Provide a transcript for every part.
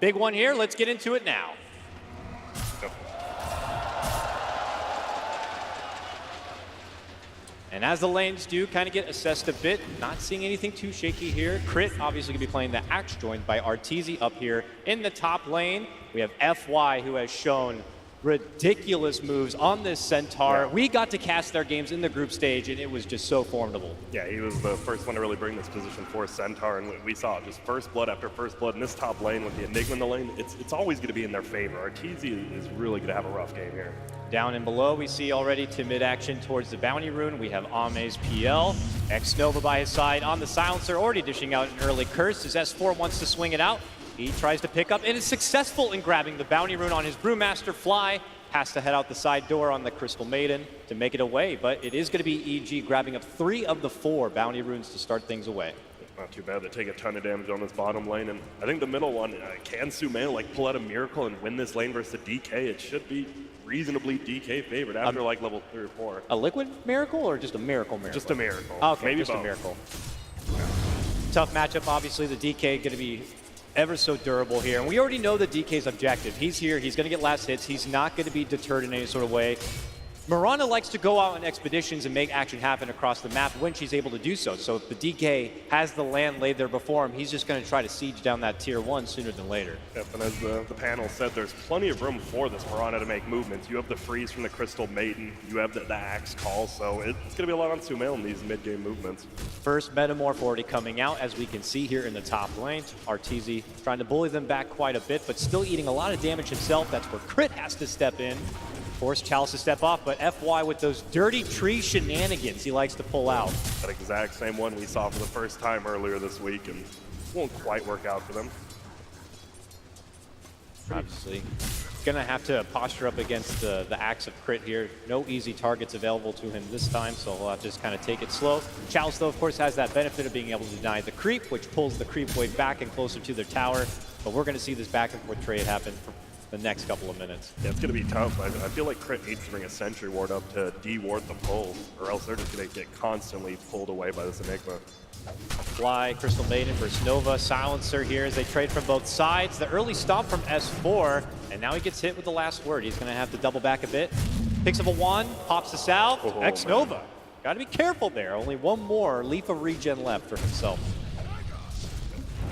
Big one here. Let's get into it now. And as the lanes do kind of get assessed a bit, not seeing anything too shaky here. Crit obviously going to be playing the Axe, joined by Arteezy up here in the top lane. We have FY, who has shown ridiculous moves on this Centaur. We got to cast their games in the group stage, and it was just so formidable. Yeah, he was the first one to really bring this position for Centaur, and we saw just first blood after first blood in this top lane with the Enigma in the lane. It's always going to be in their favor. Arteezy is really going to have a rough game here. Down and below, we see already to mid-action towards the Bounty Rune. We have Ame's PL. X-Nova by his side on the Silencer, already dishing out an early curse. His S4 wants to swing it out. He tries to pick up and is successful in grabbing the Bounty Rune on his Brewmaster Fly. Has to head out the side door on the Crystal Maiden to make it away, but it is going to be EG grabbing up 3 of the 4 Bounty Runes to start things away. Not too bad. They take a ton of damage on this bottom lane, and I think the middle one, can Sumail like pull out a miracle and win this lane versus the DK? It should be reasonably DK favored after like level 3 or 4. A liquid miracle or just a miracle? Just a miracle. Okay, maybe just both. a miracle. Yeah. Tough matchup, obviously. The DK going to be ever so durable here. And we already know the DK's objective. He's here, he's going to get last hits. He's not going to be deterred in any sort of way. Miranda likes to go out on expeditions and make action happen across the map when she's able to do so. So if the DK has the land laid there before him, he's just going to try to siege down that tier 1 sooner than later. Yep, and as the panel said, there's plenty of room for this Miranda to make movements. You have the freeze from the Crystal Maiden, you have the Axe call, so it's going to be a lot on Sumail in these mid-game movements. First Metamorph already coming out, as we can see here in the top lane. Arteezy trying to bully them back quite a bit, but still eating a lot of damage himself. That's where Crit has to step in. Force Chalice to step off, but FY with those dirty tree shenanigans he likes to pull out. That exact same one we saw for the first time earlier this week, and won't quite work out for them. Obviously, gonna have to posture up against the Axe of Crit here. No easy targets available to him this time, so he'll have to just kind of take it slow. Chalice, though, of course, has that benefit of being able to deny the creep, which pulls the creep wave back and closer to their tower. But we're gonna see this back and forth trade happen for the next couple of minutes. Yeah, it's going to be tough. I feel like Crit needs to bring a Sentry Ward up to de-ward the pull, or else they're just going to get constantly pulled away by this Enigma. Fly, Crystal Maiden versus Nova, Silencer here as they trade from both sides. The early stomp from S4, and now he gets hit with the last word. He's going to have to double back a bit. Picks up a wand, pops the salve. X-Nova. Got to be careful there. Only one more leaf of regen left for himself.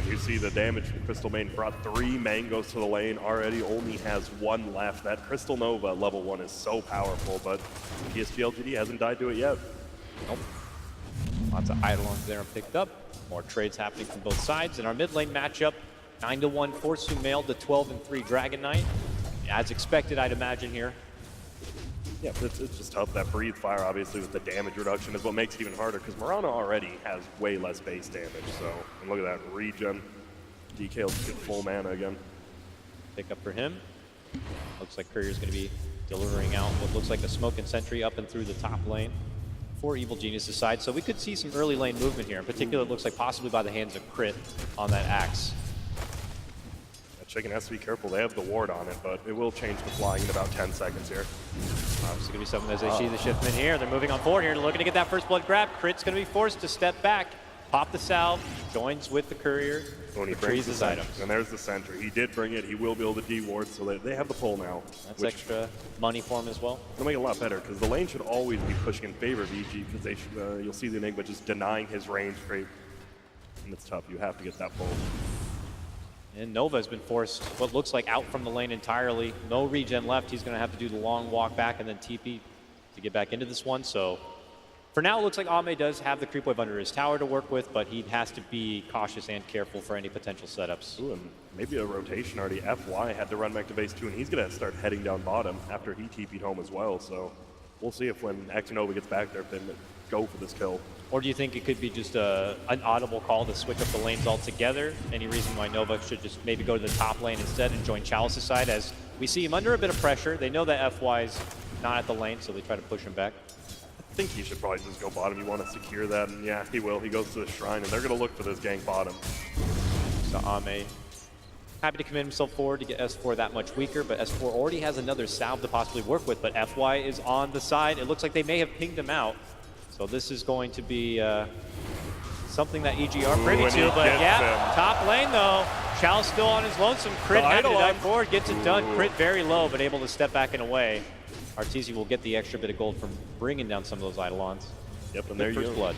You see the damage from Crystal Maiden brought 3 mangoes to the lane, already only has 1 left. That Crystal Nova level 1 is so powerful, but PSG.LGD hasn't died to it yet. Nope. Lots of Eidolons there picked up. More trades happening from both sides. In our mid lane matchup, 9-1 for Sumail to 12-3 Dragon Knight. As expected, I'd imagine here. Yeah, but it's just tough. That Breathe Fire, obviously, with the damage reduction is what makes it even harder, because Mirana already has way less base damage. So, and look at that regen. DK will get full mana again. Pick up for him. Looks like Courier's going to be delivering out what looks like a Smoke and Sentry up and through the top lane for Evil Genius's side. So we could see some early lane movement here. In particular, it looks like possibly by the hands of Crit on that Axe. Chicken has to be careful. They have the ward on it, but it will change the flying in about 10 seconds here. Obviously going to be something as they see the shiftman here. They're moving on forward here, looking to get that first blood grab. Crit's going to be forced to step back, pop the salve, joins with the Courier, When he retrieves his items. And there's the Sentry. He did bring it. He will be able to de-ward, so they have the pull now. That's extra money for him as well. It'll make it a lot better, because the lane should always be pushing in favor of EG, because they should, you'll see the Enigma just denying his range creep. And it's tough. You have to get that pull. And Nova has been forced what looks like out from the lane entirely. No regen left. He's going to have to do the long walk back and then TP to get back into this one. So for now, it looks like Ame does have the creep wave under his tower to work with, but he has to be cautious and careful for any potential setups. Ooh, and maybe a rotation already. FY had to run back to base 2, and he's going to start heading down bottom after he TP'd home as well. So we'll see if when X-Nova gets back there, if they go for this kill. Or do you think it could be just an audible call to switch up the lanes altogether? Any reason why Nova should just maybe go to the top lane instead and join Chalice's side, as we see him under a bit of pressure. They know that FY's not at the lane, so they try to push him back. I think he should probably just go bottom. You want to secure that, and yeah, he will. He goes to the shrine, and they're going to look for this gank bottom. So Ame happy to commit himself forward to get S4 that much weaker, but S4 already has another salve to possibly work with, but FY is on the side. It looks like they may have pinged him out. So this is going to be something that EG are privy to, but yeah, top lane though, Chalice still on his lonesome. Crit having to dive Eidolon. forward, gets it done. Crit very low, but able to step back and away. Arteezy will get the extra bit of gold from bringing down some of those Eidolons. Yep, and there you go. Blood.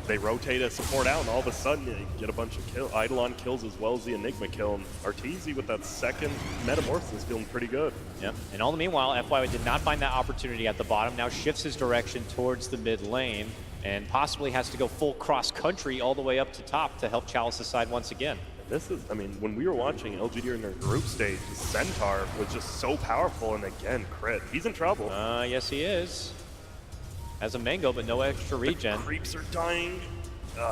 They rotate a support out, and all of a sudden you get a bunch of kills. Eidolon kills as well as the Enigma kill. And Arteezy with that second Metamorphosis feeling pretty good. Yep. And all the meanwhile, FY did not find that opportunity at the bottom. Now shifts his direction towards the mid lane and possibly has to go full cross country all the way up to top to help Chalice's side once again. This is, I mean, when we were watching LGD in their group stage, Centaur was just so powerful, and again, crit. He's in trouble. Yes, he is. Has a mango, but no extra regen. Creeps are dying.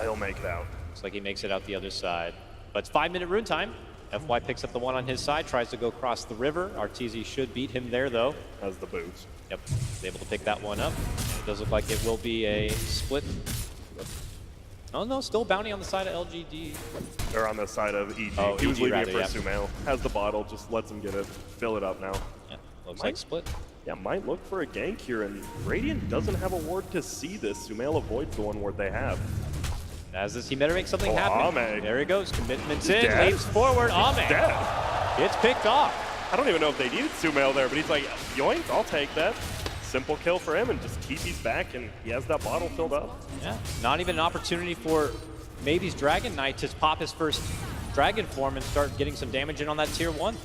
He'll make it out. Looks like he makes it out the other side. But it's 5-minute rune time. FY picks up the one on his side, tries to go across the river. Arteezy should beat him there, though. Has the boots. Yep, he's able to pick that one up. It does look like it will be a split. Oh no, still bounty on the side of LGD. They're on the side of EG. Oh, he was EG leaving rather, it for Sumail. Has the bottle, just lets him get it. Fill it up now. Yeah, looks like split. Yeah, might look for a gank here, and Radiant doesn't have a ward to see this. Sumail avoids the one ward they have. As this, he better make something happen. Ame. There he goes, commitments in, Dead. leaps forward, Ame. Dead. It's picked off. I don't even know if they needed Sumail there, but he's like, yoink, I'll take that. Simple kill for him, and just TP's back, and he has that bottle filled up. Yeah, not even an opportunity for maybe's Dragon Knight to pop his first dragon form and start getting some damage in on that tier 1.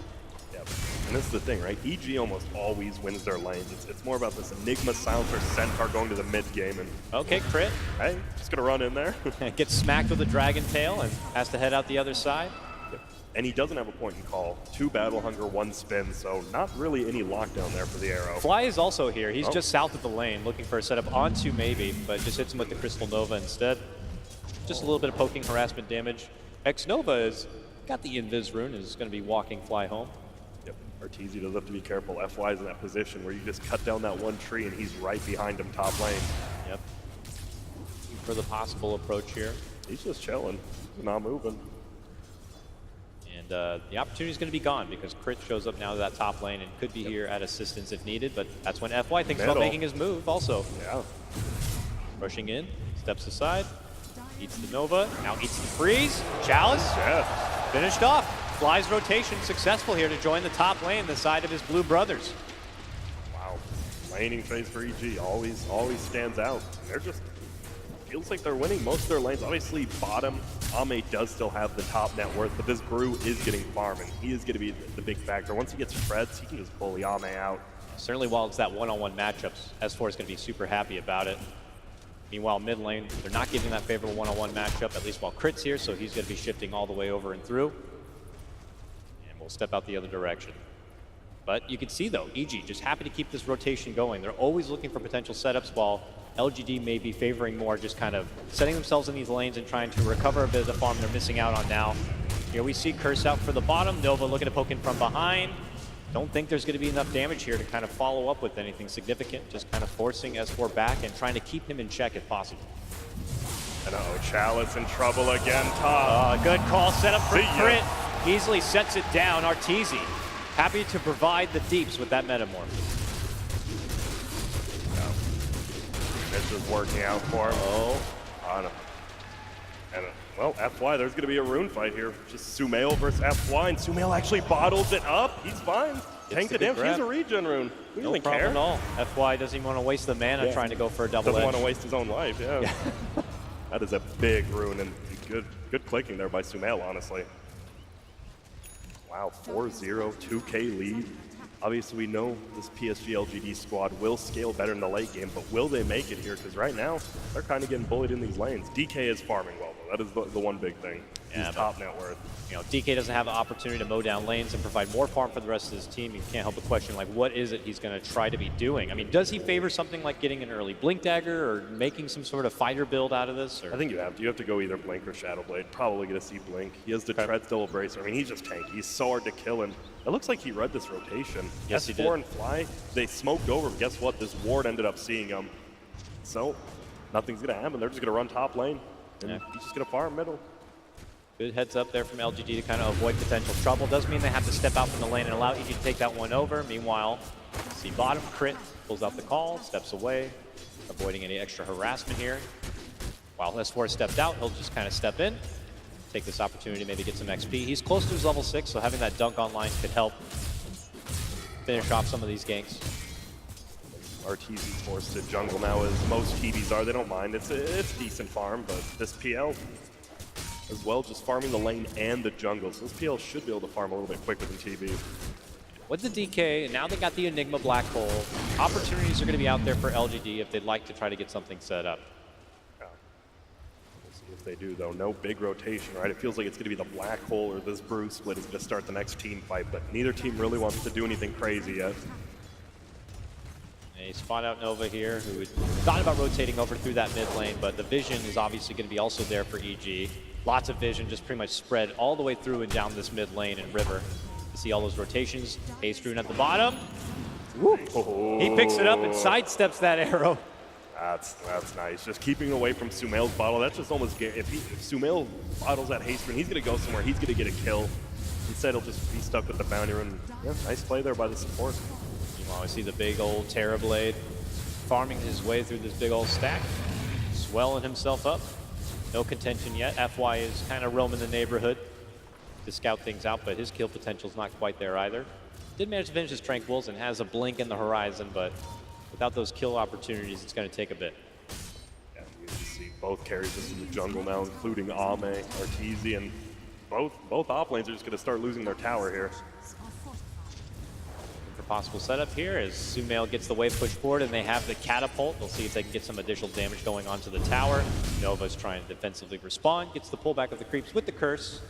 Yep. And this is the thing, right? EG almost always wins their lanes. It's more about this Enigma Silencer Centaur going to the mid game, and Okay, crit. hey, just gonna run in there. Gets smacked with a dragon tail and has to head out the other side. Yep. And he doesn't have a point in call. 2 Battle Hunger, 1 spin, so not really any lockdown there for the arrow. Fly is also here. He's just south of the lane looking for a setup onto maybe, but just hits him with the Crystal Nova instead. Just a little bit of poking harassment damage. X Nova has got the Invis rune, is going to be walking Fly home. Yep. Arteezy does have to be careful. FY is in that position where you just cut down that one tree and he's right behind him top lane. Yep. For the possible approach here. He's just chilling, not moving. And the opportunity is going to be gone because Crit shows up now to that top lane and could be here at assistance if needed, but that's when FY thinks about making his move also. Yeah. Rushing in, steps aside, eats the Nova, now eats the freeze. Chalice, finished off. Fly's rotation successful here to join the top lane, the side of his blue brothers. Wow. Laning phase for EG always stands out. They're just, feels like they're winning most of their lanes. Obviously, bottom, Ame does still have the top net worth, but this Brew is getting farm, and he is going to be the big factor. Once he gets Freds, he can just bully Ame out. Certainly while it's that one-on-one matchups, S4 is going to be super happy about it. Meanwhile, mid lane, they're not giving that favorable one-on-one matchup, at least while Crit's here, so he's going to be shifting all the way over and through. And we'll step out the other direction. But you can see, though, EG just happy to keep this rotation going. They're always looking for potential setups, while LGD may be favoring more just kind of setting themselves in these lanes and trying to recover a bit of the farm they're missing out on now. Here we see Curse out for the bottom. Nova looking to poke in from behind. Don't think there's going to be enough damage here to kind of follow up with anything significant. Just kind of forcing S4 back and trying to keep him in check if possible. And Chalice in trouble again, top. Good call set up for Crit. Easily sets it down. Arteezy happy to provide the deeps with that Metamorph. This is working out for him. Well, FY, there's going to be a rune fight here. Just Sumail versus FY, and Sumail actually bottles it up. He's fine. Tank the damage. He has a regen rune. He No doesn't problem care. at all. FY doesn't even want to waste the mana trying to go for a double Doesn't edge. want to waste his own life, yeah. That is a big rune, and good clicking there by Sumail, honestly. Wow, 4-0, 2K lead. Obviously, we know this PSG.LGD squad will scale better in the late game, but will they make it here? Because right now, they're kind of getting bullied in these lanes. DK is farming well, though. That is the one big thing. He's top net worth. You know, DK doesn't have an opportunity to mow down lanes and provide more farm for the rest of his team. You can't help but question, like, what is it he's going to try to be doing? I mean, does he favor something like getting an early Blink Dagger or making some sort of fighter build out of this? Or? I think you have to. You have to go either Blink or Shadow Blade. Probably going to see Blink. He has the Tread Still Bracer. I mean, he's just tanky. He's so hard to kill, and it looks like he read this rotation. Yes, he S4 did. and Fly, they smoked over, but guess what? This ward ended up seeing him. So, nothing's going to happen. They're just going to run top lane, and he's just going to farm middle. Good heads up there from LGD to kind of avoid potential trouble. Does mean they have to step out from the lane and allow EG to take that one over. Meanwhile, see bottom, Crit pulls out the call, steps away, avoiding any extra harassment here. While S4 stepped out, he'll just kind of step in. take this opportunity to maybe get some XP. He's close to his level 6, so having that dunk online could help finish off some of these ganks. RTZ forced to jungle now, as most TVs are. They don't mind. It's decent farm, but this PL as well, just farming the lane and the jungle. So this PL should be able to farm a little bit quicker than TV. With the DK, and now they got the Enigma Black Hole. Opportunities are going to be out there for LGD if they'd like to try to get something set up. Yeah. We'll see if they do, though. No big rotation, right? It feels like it's going to be the Black Hole or this Brew split is going to start the next team fight, but neither team really wants to do anything crazy yet. They spot out Nova here, who had thought about rotating over through that mid lane, but the vision is obviously going to be also there for EG. Lots of vision, just pretty much spread all the way through and down this mid lane and river. You see all those rotations. Ace Rune at the bottom. Woo. Oh. He picks it up and sidesteps that arrow. That's nice. Just keeping away from Sumail's bottle. That's just almost if Sumail bottles that haste rune, he's going to go somewhere. He's going to get a kill. Instead, he'll just be stuck with the bounty rune. Yeah, nice play there by the support. Meanwhile, we see the big old Terra Blade farming his way through this big old stack, swelling himself up. No contention yet. FY is kind of roaming the neighborhood to scout things out, but his kill potential is not quite there either. Did manage to finish his Tranquils and has a blink in the horizon, but without those kill opportunities, it's going to take a bit. Yeah, you see both carries just in the jungle now, including Ame, Arteezy, and both off lanes are just going to start losing their tower here. For possible setup here as Sumail gets the wave push forward and they have the catapult. They'll see if they can get some additional damage going onto the tower. Nova's trying to defensively respond, gets the pullback of the creeps with the curse.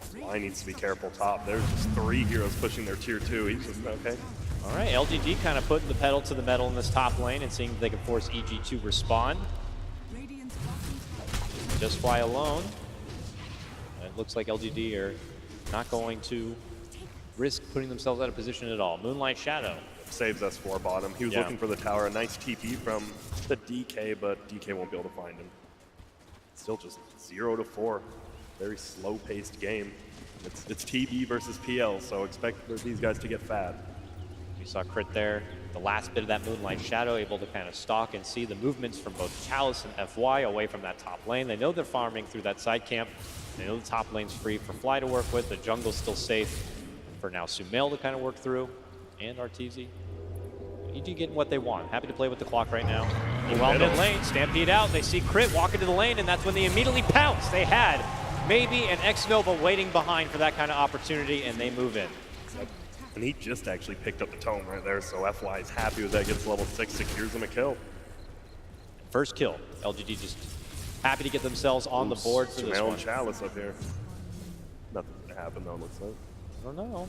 Fly needs to be careful top. There's just 3 heroes pushing their tier 2. He's just okay. All right, LGD kind of putting the pedal to the metal in this top lane and seeing if they can force EG to respond. Just fly alone. It looks like LGD are not going to risk putting themselves out of position at all. Moonlight Shadow saves S4 bottom. He was looking for the tower. A nice TP from the DK, but DK won't be able to find him. Still just 0-4. Very slow-paced game. It's TB versus PL, so expect these guys to get fat. We saw Crit there. The last bit of that Moonlight Shadow, able to kind of stalk and see the movements from both Chalice and FY away from that top lane. They know they're farming through that side camp. They know the top lane's free for Fly to work with. The jungle's still safe for now Sumail to kind of work through, and Arteezy. EG getting what they want. Happy to play with the clock right now. Meanwhile, mid lane, Stampede out. They see Crit walk into the lane, and that's when they immediately pounce. They had maybe an X-Nova waiting behind for that kind of opportunity, and they move in. And he just actually picked up the tome right there, so FY is happy with that. Gets level 6, secures him a kill. First kill. LGD just happy to get themselves on the board for this one. And Chalice up here. Nothing to happen though, looks like. I don't know.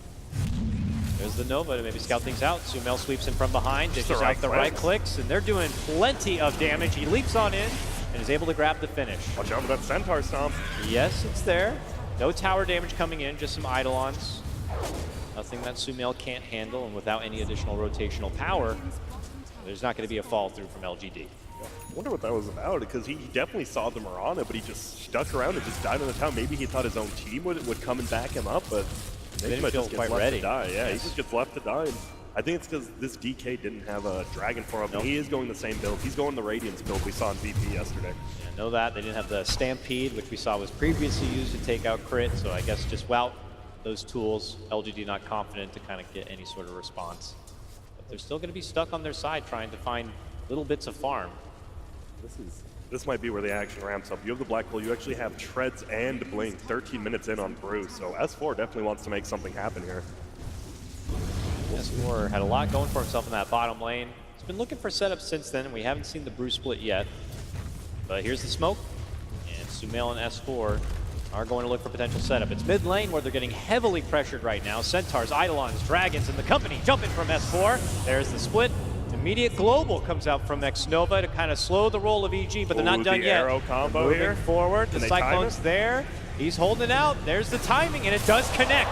There's the Nova to maybe scout things out. Sumail sweeps in from behind, dishes out the right clicks, and they're doing plenty of damage. He leaps on in and is able to grab the finish. Watch out for that Centaur stomp. Yes, it's there. No tower damage coming in, just some Eidolons. Nothing that Sumail can't handle, and without any additional rotational power, there's not going to be a fall through from LGD. I wonder what that was about, because he definitely saw the Mirana, but he just stuck around and just died on the town. Maybe he thought his own team would come and back him up, but they didn't feel quite ready. To die. Yeah, yes. He just gets left to die. And I think it's because this DK didn't have a Dragon form. Nope. He is going the same build. He's going the Radiance build we saw in VP yesterday. Yeah, know that. They didn't have the Stampede, which we saw was previously used to take out Crit, so I guess just without those tools, LGD not confident to kind of get any sort of response. But they're still going to be stuck on their side trying to find little bits of farm. This might be where the action ramps up. You have the Black Hole, you actually have Treads and Blink 13 minutes in on Brew, so S4 definitely wants to make something happen here. S4 had a lot going for himself in that bottom lane. He's been looking for setups since then, and we haven't seen the Brew split yet. But here's the smoke, and Sumail and S4 are going to look for potential setup. It's mid lane where they're getting heavily pressured right now. Centaurs, Eidolons, Dragons, and the company jumping from S4. There's the split. Immediate global comes out from X-Nova to kind of slow the roll of EG, but they're not done yet. Arrow combo moving here. Forward, the Cyclone's there. He's holding it out. There's the timing, and it does connect.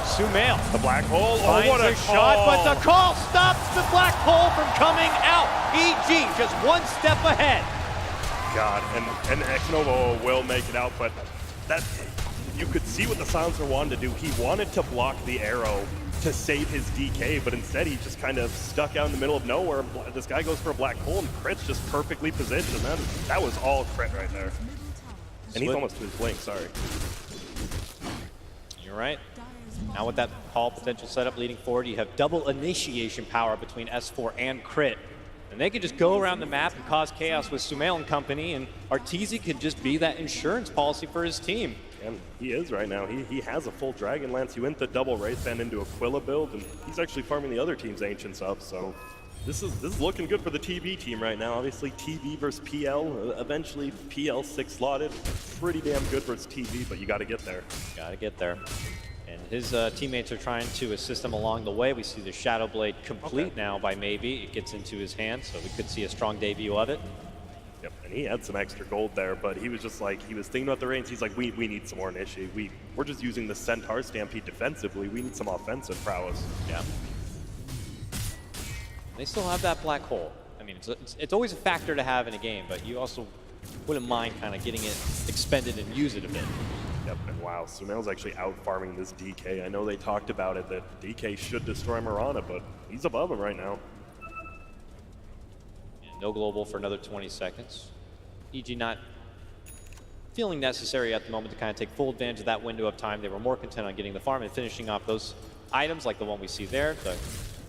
Sumail. The Black Hole. Oh, what a shot, but the call stops the Black Hole from coming out. EG just one step ahead. God, and X-Nova will make it out, but that you could see what the Silencer wanted to do. He wanted to block the arrow to save his DK, but instead he just kind of stuck out in the middle of nowhere. This guy goes for a Black Hole, and Crit's just perfectly positioned. That was all Crit right there. And he's almost to his blink, sorry. You're right. Now with that call potential setup leading forward, you have double initiation power between S4 and Crit. And they can just go around the map and cause chaos with Sumail and company, and Arteezy can just be that insurance policy for his team. And he is right now. He has a full Dragon Lance. He went the double Wraith Band into a KUALA build, and he's actually farming the other team's Ancients up, so this is looking good for the TV team right now. Obviously, TV versus PL. Eventually, PL 6 slotted. Pretty damn good versus TV, but you got to get there. Got to get there. And his teammates are trying to assist him along the way. We see the Shadow Blade complete now by Maybe. It gets into his hand, so we could see a strong debut of it. Yep, and he had some extra gold there, but he was just like, he was thinking about the reigns. He's like, we need some more initiate. We're just using the Centaur Stampede defensively. We need some offensive prowess. Yeah. They still have that black hole. I mean, it's always a factor to have in a game, but you also wouldn't mind kind of getting it expended and use it a bit. Yep, and wow, Sumail's actually out-farming this DK. I know they talked about it, that DK should destroy Mirana, but he's above him right now. And no global for another 20 seconds. EG not feeling necessary at the moment to kind of take full advantage of that window of time. They were more content on getting the farm and finishing off those items like the one we see there.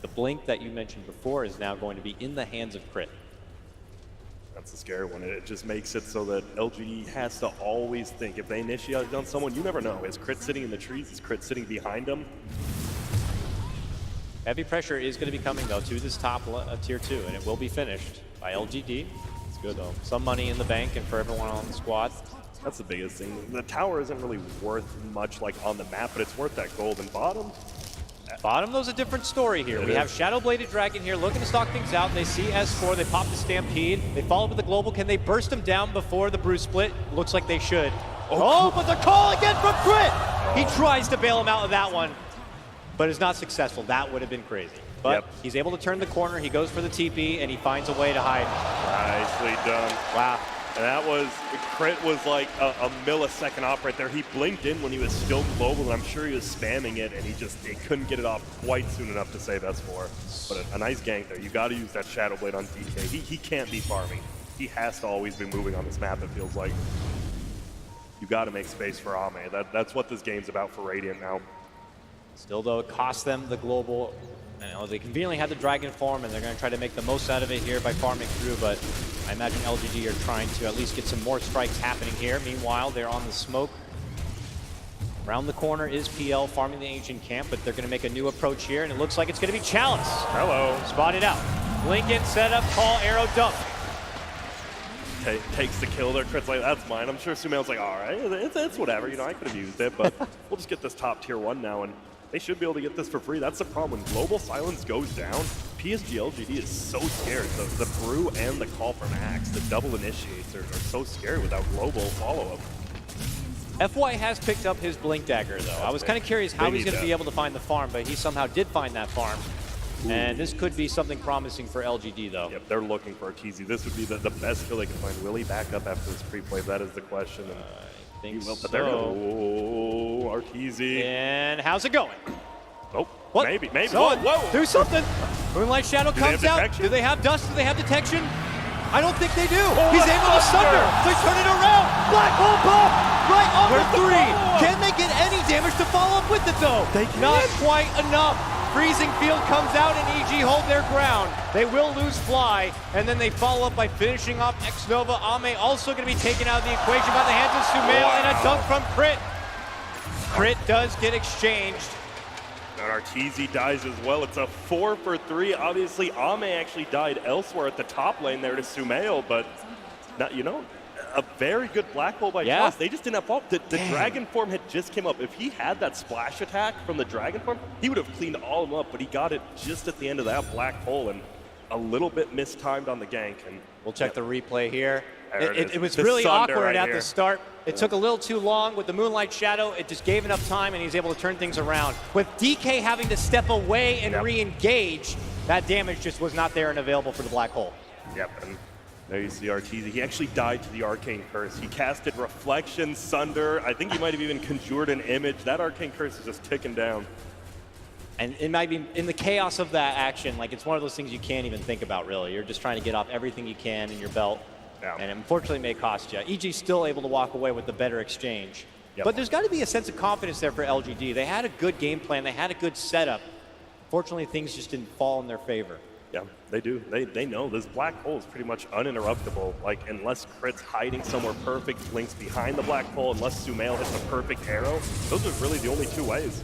The blink that you mentioned before is now going to be in the hands of Crit. That's a scary one. It just makes it so that LGD has to always think, if they initiate on someone, you never know. Is Crit sitting in the trees? Is Crit sitting behind them? Heavy pressure is going to be coming, though, to this top tier 2, and it will be finished by LGD. It's good, though. Some money in the bank and for everyone on the squad. That's the biggest thing. The tower isn't really worth much like on the map, but it's worth that gold. And bottom? Bottom, though, is a different story here. We have Shadow Bladed Dragon here looking to stock things out. They see S4, they pop the Stampede, they follow up with the Global. Can they burst him down before the Bruce split? Looks like they should. Oh, but the call again from Crit! He tries to bail him out of that one, but is not successful. That would have been crazy. But he's able to turn the corner, he goes for the TP, and he finds a way to hide. Nicely done. Wow. And that was, Crit was like a millisecond off right there. He blinked in when he was still global, and I'm sure he was spamming it, and he couldn't get it off quite soon enough to save S4. But a nice gank there. You got to use that Shadow Blade on DK. He can't be farming. He has to always be moving on this map, it feels like. You got to make space for Ame. That's what this game's about for Radiant now. Still, though, it cost them the global. You know, they conveniently had the Dragon form, and they're going to try to make the most out of it here by farming through, but I imagine LGD are trying to at least get some more strikes happening here. Meanwhile, they're on the smoke. Around the corner is PL farming the ancient camp, but they're going to make a new approach here, and it looks like it's going to be Chalice. Hello. Spotted out. Lincoln set up, call, arrow, dump. Takes the kill there. Crit's like, that's mine. I'm sure Sumail's like, all right, it's whatever. You know, I could have used it, but we'll just get this top tier 1 now, and they should be able to get this for free. That's the problem. When Global Silence goes down, PSG.LGD is so scared. The Brew and the call from Axe, the double initiates are so scary without Global follow-up. FY has picked up his Blink Dagger, though. I was kind of curious how he's going to be able to find the farm, but he somehow did find that farm. Ooh. And this could be something promising for LGD, though. Yep, they're looking for Arteezy. This would be the best kill they can find. Will he back up after this pre-play? That is the question. I think he will, so. But they're Arteezy. And how's it going? Oh, what? Maybe. So, whoa. Do something. Moonlight Shadow comes out. Do they have dust? Do they have detection? I don't think they do. He's able to sunder. They turn it around. Black hole pop right on the 3. Can they get any damage to follow up with it, though? Not quite enough. Freezing Field comes out and EG hold their ground. They will lose Fly, and then they follow up by finishing off X-Nova. Ame also going to be taken out of the equation by the hands of Sumail, and a dunk from Crit. Crit does get exchanged. And Arteezy dies as well. It's a 4 for 3. Obviously, Ame actually died elsewhere at the top lane there to Sumail, but not, you know, a very good black hole by Chalice. They just didn't have fault. The Dragon form had just came up. If he had that splash attack from the Dragon form, he would have cleaned all of them up, but he got it just at the end of that black hole and a little bit mistimed on the gank. And we'll check the replay here. It was the really awkward right at here. the start. It took a little too long with the Moonlight Shadow. It just gave enough time, and he's able to turn things around. With DK having to step away and re-engage, that damage just was not there and available for the black hole. Yep, and there you see Arteezy. He actually died to the Arcane Curse. He casted Reflection, Sunder. I think he might have even conjured an image. That Arcane Curse is just ticking down. And it might be in the chaos of that action, like it's one of those things you can't even think about, really. You're just trying to get off everything you can in your belt. Yeah. And unfortunately, it may cost you. EG still able to walk away with the better exchange. Yep. But there's got to be a sense of confidence there for LGD. They had a good game plan. They had a good setup. Fortunately, things just didn't fall in their favor. Yeah, they do. They know this black hole is pretty much uninterruptible. Like, unless Crit's hiding somewhere perfect, Link's behind the black hole, unless Sumail hits a perfect arrow, those are really the only two ways.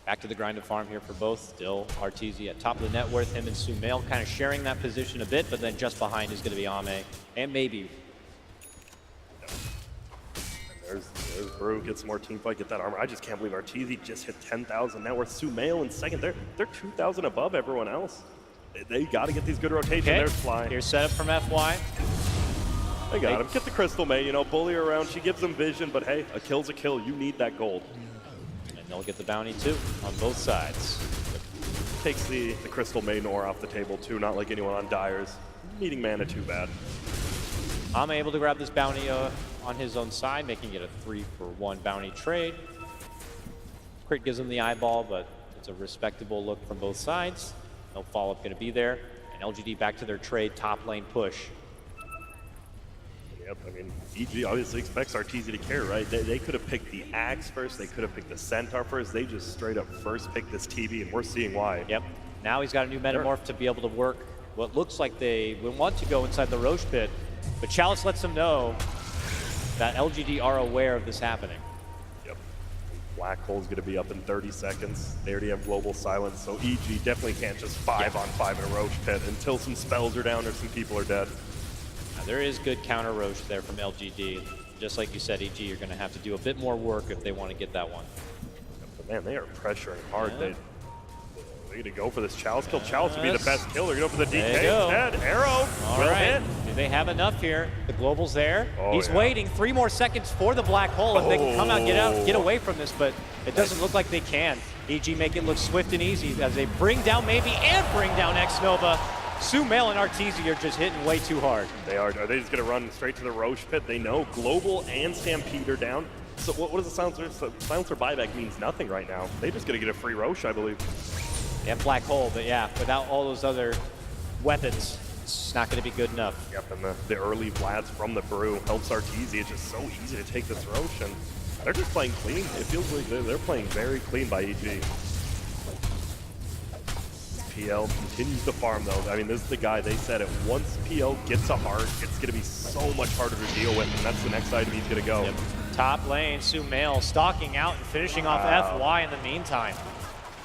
Back to the grind of farm here for both. Still RTZ at top of the net worth. Him and Sumail kind of sharing that position a bit, but then just behind is going to be Ame and maybe. There's Brew, get some more team fight, get that armor. I just can't believe RTZ just hit 10,000 net worth. Sumail in second. They're 2,000 above everyone else. They got to get these good rotations. Okay. There's Fly. Here's setup from FY. They got him. Get the Crystal May, you know, bully her around. She gives them vision, but hey, a kill's a kill. You need that gold. And they'll get the bounty too on both sides. Takes the Crystal May Nor off the table too, not like anyone on Dyer's. Needing mana too bad. I'm able to grab this bounty on his own side, making it a 3-for-1 bounty trade. Crit gives him the eyeball, but it's a respectable look from both sides. No follow-up going to be there. And LGD back to their trade, top lane push. Yep, I mean, EG obviously expects RTZ to carry, right? They could have picked the Axe first, they could have picked the Centaur first, they just straight up first picked this TB, and we're seeing why. Yep, now he's got a new Metamorph to be able to work what looks like they would want to go inside the Roche pit, but Chalice lets them know that LGD are aware of this happening. Yep, Black Hole's gonna be up in 30 seconds. They already have global silence, so EG definitely can't just 5-on-5 in a Roche pit until some spells are down or some people are dead. There is good counter Roche there from LGD. Just like you said, EG, you're going to have to do a bit more work if they want to get that one. But man, they are pressuring hard. Yeah. They need to go for this Chalice kill. Chalice would be the best kill. They're going to go for the DK go. instead. Arrow. All Well right. hit. Do they have enough here? The global's there. Oh, He's yeah. waiting 3 more seconds for the black hole. If they can come out, get away from this, but it doesn't look like they can. EG make it look swift and easy as they bring down maybe and bring down X-Nova. Sumail and RTZ are just hitting way too hard. They are. Are they just going to run straight to the Roche pit? They know Global and Stampede are down. So what does the silencer? Silencer buyback means nothing right now. They just going to get a free Roche, I believe. They have black hole, but yeah, without all those other weapons, it's not going to be good enough. Yep, and the early Vlads from the Brew helps RTZ. It's just so easy to take this Roche, and they're just playing clean. It feels like they're playing very clean by EG. PL continues to farm though. I mean, this is the guy, they said it, once PL gets a heart, it's going to be so much harder to deal with, and that's the next item he's going to go. Yep. Top lane, Sumail stalking out and finishing off FY in the meantime.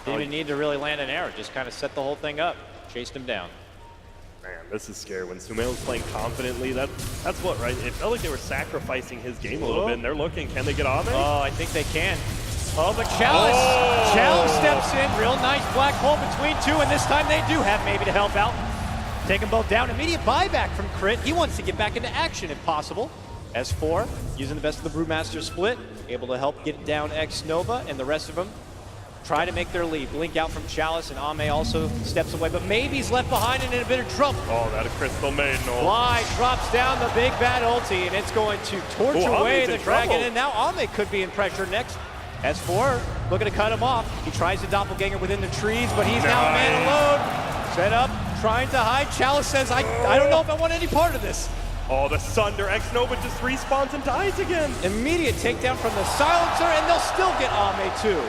Didn't even need to really land an arrow, just kind of set the whole thing up, chased him down. Man, this is scary. When Sumail's playing confidently, that's what, right? It felt like they were sacrificing his game a little bit, and they're looking, can they get on there? Oh, I think they can. Oh, but Chalice! Oh. Chalice steps in, real nice black hole between two, and this time they do have maybe to help out. Take them both down. Immediate buyback from Crit. He wants to get back into action if possible. S4, using the best of the Brewmaster split, able to help get down X-Nova, and the rest of them try to make their lead. Blink out from Chalice, and Ame also steps away, but maybe he's left behind and in a bit of trouble. Oh, that a Crystal Maiden ult. Fly drops down the big bad ulti, and it's going to torch away the dragon, and now Ame could be in pressure next. S4 looking to cut him off. He tries to doppelganger within the trees, but he's now a man alone. Set up, trying to hide. Chalice says, I don't know if I want any part of this. Oh, the Sunder. X-Nova just respawns and dies again. Immediate takedown from the silencer, and they'll still get Ame too.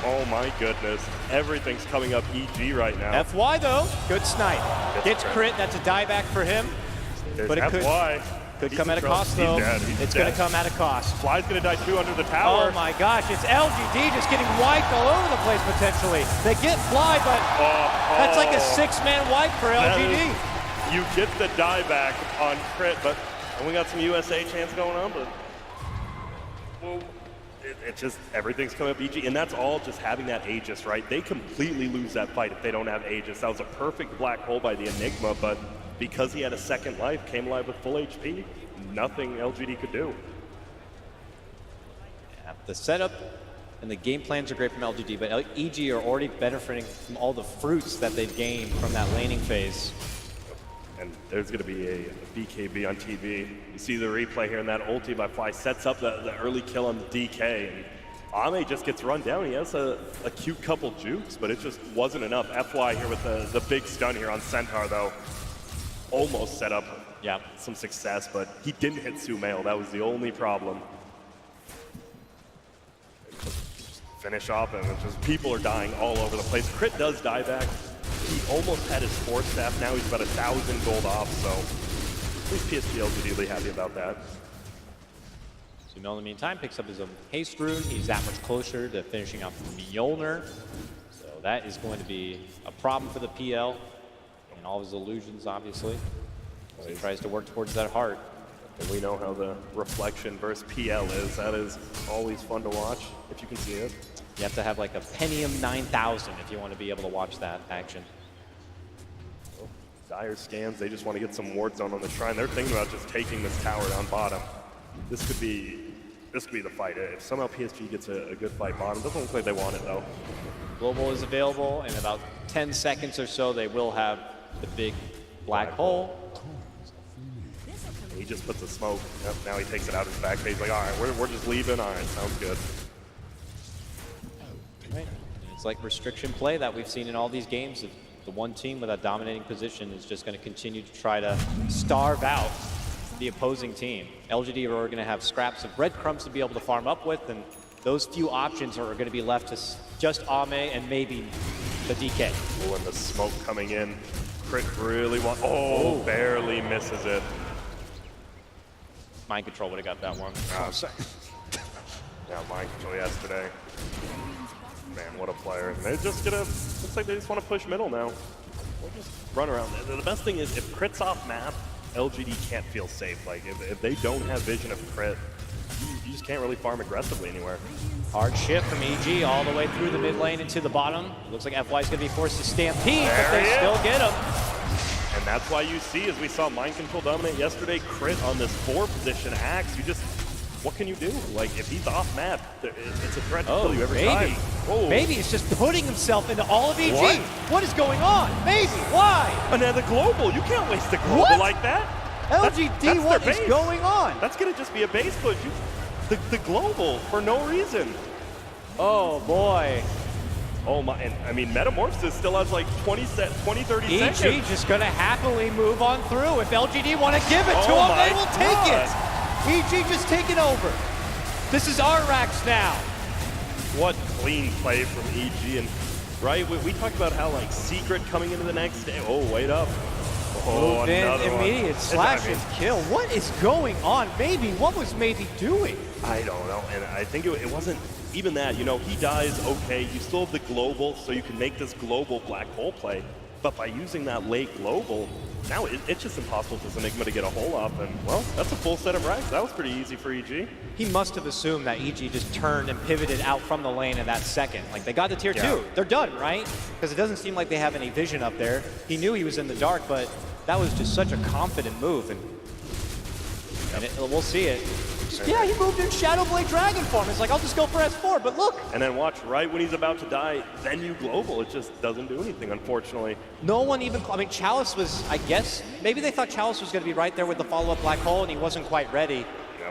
Oh my goodness. Everything's coming up EG right now. FY though, good snipe. Gets crit, that's a dieback for him. There's But it FY. could come at a cost though. It's going to come at a cost. Fly's going to die too under the tower. Oh my gosh, it's LGD just getting wiped all over the place potentially. They get Fly, but that's like a 6-man wipe for LGD. You get the dieback on crit, but we got some USA chance going on, but it's just everything's coming up EG, and that's all just having that Aegis, right? They completely lose that fight if they don't have Aegis. That was a perfect black hole by the Enigma, but because he had a second life, came alive with full HP, nothing LGD could do. Yeah, the setup and the game plans are great from LGD, but EG are already benefiting from all the fruits that they've gained from that laning phase. And there's going to be a BKB on TV. You see the replay here, and that ulti by Fly sets up the early kill on the DK. And Ame just gets run down. He has a cute couple jukes, but it just wasn't enough. FY here with the big stun here on Centaur, though. almost set up some success, but he didn't hit Sumail. That was the only problem. Just finish off, and it's just people are dying all over the place. Crit does die back. He almost had his 4 staff. Now he's about 1,000 gold off, so at least PSG.LGD will be happy about that. Sumail, in the meantime, picks up his own haste rune. He's that much closer to finishing off Mjolnir. So that is going to be a problem for the PL and all of his illusions, obviously. So he tries to work towards that heart. And we know how the reflection versus PL is. That is always fun to watch, if you can see it. You have to have like a Pentium 9000 if you want to be able to watch that action. Well, Dire scans, they just want to get some ward zone on the shrine. They're thinking about just taking this tower down bottom. This could be the fight. If somehow PSG gets a good fight bottom, doesn't look like they want it though. Global is available. In about 10 seconds or so, they will have the big black hole. He just puts a smoke. Yep, now he takes it out his back. He's like, all right, we're just leaving. All right, sounds good. Right. It's like restriction play that we've seen in all these games. The one team with a dominating position is just going to continue to try to starve out the opposing team. LGD are going to have scraps of breadcrumbs to be able to farm up with, and those few options are going to be left to just Ame and maybe the DK. Oh, and the smoke coming in. Crit really wants. Oh, barely misses it. Mind control would have got that one. Yeah, mind control yesterday. Man, what a player. And they're just gonna, looks like they just want to push middle now. We'll just run around. The best thing is, if Crit's off map, LGD can't feel safe. Like, if they don't have vision of Crit, you just can't really farm aggressively anywhere. Hard shift from EG all the way through the mid lane into the bottom. Looks like FY's gonna be forced to stampede, but they still get him. And that's why you see, as we saw mind control dominate yesterday, Crit on this 4 position axe, you just, what can you do? Like, if he's off map, it's a threat to kill you every time. Oh. Maybe he's just putting himself into all of EG. What is going on? Maybe, why? Another global, you can't waste a global like that. LGD, what is going on? That's gonna just be a base push. The global for no reason. Oh boy. Oh my, and I mean, Metamorphosis still has like 30 seconds. EG just gonna happily move on through. If LGD want to give it to him, they will take it. EG just taking over. This is our racks now. What clean play from EG, and right, we talked about how like Secret coming into the next day. Oh, wait up. Oh, another immediate slash and kill. What is going on? Maybe, what was Maybe doing? I don't know, and I think it wasn't even that. You know, he dies, okay, you still have the global, so you can make this global black hole play, but by using that late global, now it's just impossible for Enigma to get a hole up, and well, that's a full set of racks. That was pretty easy for EG. He must have assumed that EG just turned and pivoted out from the lane in that second. Like, they got to tier 2. They're done, right? Because it doesn't seem like they have any vision up there. He knew he was in the dark, but that was just such a confident move, and we'll see it. Yeah, he moved in Shadowblade Dragon form. It's like, I'll just go for S4, but look. And then watch, right when he's about to die, then you global. It just doesn't do anything, unfortunately. No one even, I mean, Chalice was, I guess, maybe they thought Chalice was going to be right there with the follow-up black hole, and he wasn't quite ready.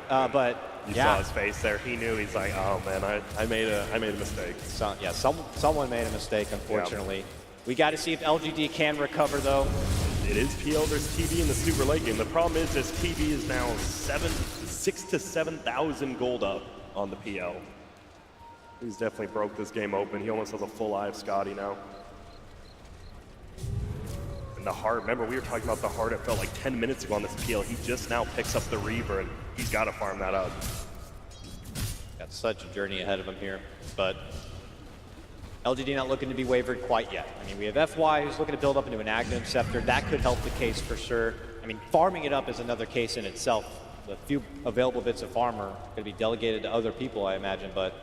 Yep. But you saw his face there. He knew. He's like, oh man, I made a mistake. Someone made a mistake, unfortunately. Yep. We got to see if LGD can recover, though. It is PL versus TB in the super late game. The problem is this TB is now 6,000 to 7,000 gold up on the PL. He's definitely broke this game open. He almost has a full eye of Scotty now. And the heart, remember we were talking about the heart, it felt like 10 minutes ago on this PL. He just now picks up the Reaver, and he's got to farm that up. Got such a journey ahead of him here, but LGD not looking to be wavered quite yet. I mean, we have FY who's looking to build up into an Aghanim Scepter. That could help the case for sure. I mean, farming it up is another case in itself. The few available bits of farm are going to be delegated to other people, I imagine, but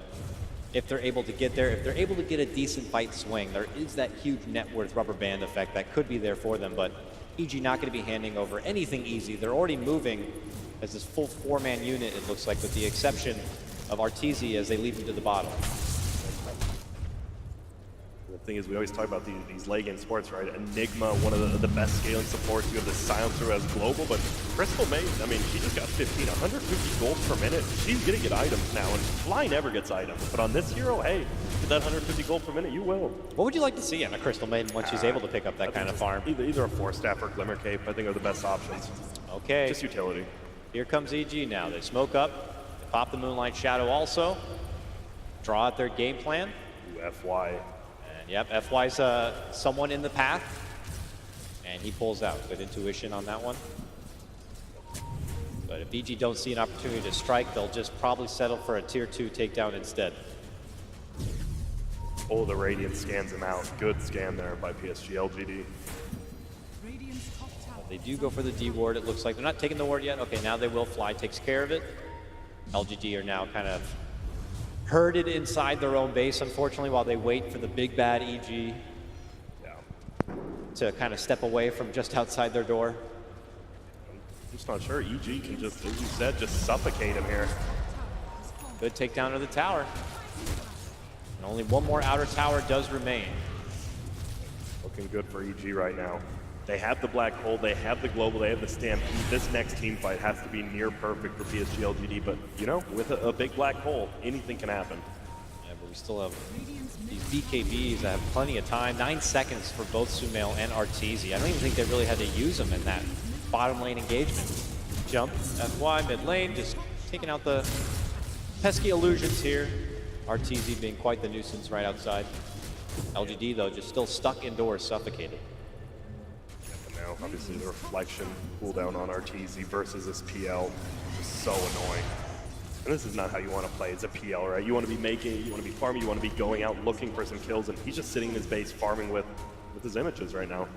if they're able to get there, if they're able to get a decent fight swing, there is that huge net worth rubber band effect that could be there for them, but EG not going to be handing over anything easy. They're already moving as this full 4-man unit, it looks like, with the exception of Arteezy as they lead him to the bottom. The thing is, we always talk about these late game sports, right? Enigma, one of the best scaling supports. You have the Silencer as global, but Crystal Maid, I mean, she just got 150 gold per minute. She's gonna get items now, and Fly never gets items. But on this hero, hey, get that 150 gold per minute, you will. What would you like to see in a Crystal Maiden once she's able to pick up that kind of farm? Either a 4-staff or Glimmer Cape, I think are the best options. Okay. Just utility. Here comes EG now. They smoke up, they pop the Moonlight Shadow also, draw out their game plan. Ooh, FY. And yep, FY's someone in the path, and he pulls out. Good intuition on that one. But if EG don't see an opportunity to strike, they'll just probably settle for a tier 2 takedown instead. Oh, the Radiant scans him out. Good scan there by PSG.LGD. They do go for the D ward, it looks like. They're not taking the ward yet. Okay, now they will. Fly takes care of it. LGD are now kind of herded inside their own base, unfortunately, while they wait for the big bad EG to kind of step away from just outside their door. I'm just not sure. EG can just, as you said, just suffocate him here. Good takedown of the tower. And only one more outer tower does remain. Looking good for EG right now. They have the Black Hole, they have the Global, they have the Stampede. This next team fight has to be near perfect for PSG.LGD, but you know, with a big Black Hole, anything can happen. Yeah, but we still have these BKBs that have plenty of time. 9 seconds for both Sumail and Arteezy. I don't even think they really had to use them in that bottom lane engagement. Jump, FY, mid lane, just taking out the pesky illusions here. Arteezy being quite the nuisance right outside. LGD though, just still stuck indoors, suffocated. Now, obviously, the reflection cooldown on Arteezy versus this PL is so annoying. And this is not how you want to play. It's a PL, right? You want to be making, you want to be farming, you want to be going out looking for some kills, and he's just sitting in his base farming with his images right now.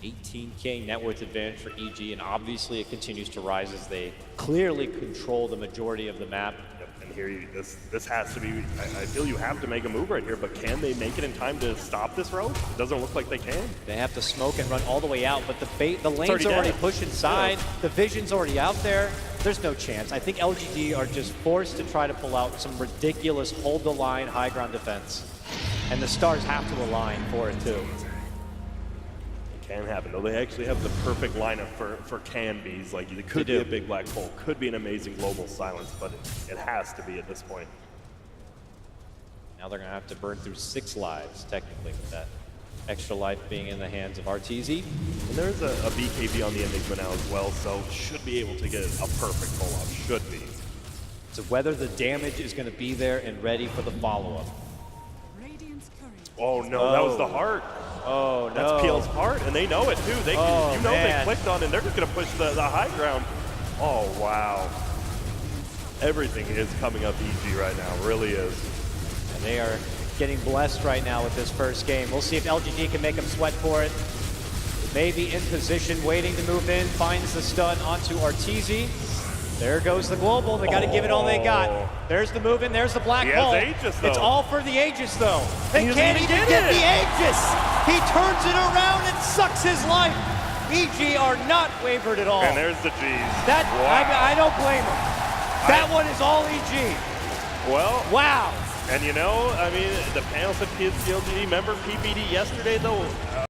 18K net worth advantage for EG, and obviously it continues to rise as they clearly control the majority of the map. Yep, and here, this has to be, I feel you have to make a move right here, but can they make it in time to stop this road? It doesn't look like they can. They have to smoke and run all the way out, but the lane's already pushed inside, the vision's already out there. There's no chance. I think LGD are just forced to try to pull out some ridiculous hold the line high ground defense. And the stars have to align for it too. Can happen though. They actually have the perfect lineup for can bees. Like it could be a big black hole, could be an amazing global silence, but it has to be at this point. Now they're gonna have to burn through 6 lives technically, with that extra life being in the hands of Arteezy. And there's a BKB on the Enigma now as well, so should be able to get a perfect pull-up. Should be. So whether the damage is gonna be there and ready for the follow-up. Oh no, that was the heart. Oh no. That's PL's heart, and they know it too. They can, you know, they clicked on it, and they're just gonna push the high ground. Oh wow. Everything is coming up EG right now, really is. And they are getting blessed right now with this first game. We'll see if LGD can make them sweat for it. Maybe in position, waiting to move in, finds the stun onto Arteezy. There goes the global. They got to give it all they got. There's the move in. There's the black hole. Aegis, though. It's all for the Aegis, though. They can't even get the Aegis. He turns it around and sucks his life. EG are not wavered at all. And there's the G's. That wow. I don't blame him. That one is all EG. Well. Wow. And you know, I mean, the panel said PSG.LGD. Remember PPD yesterday, though?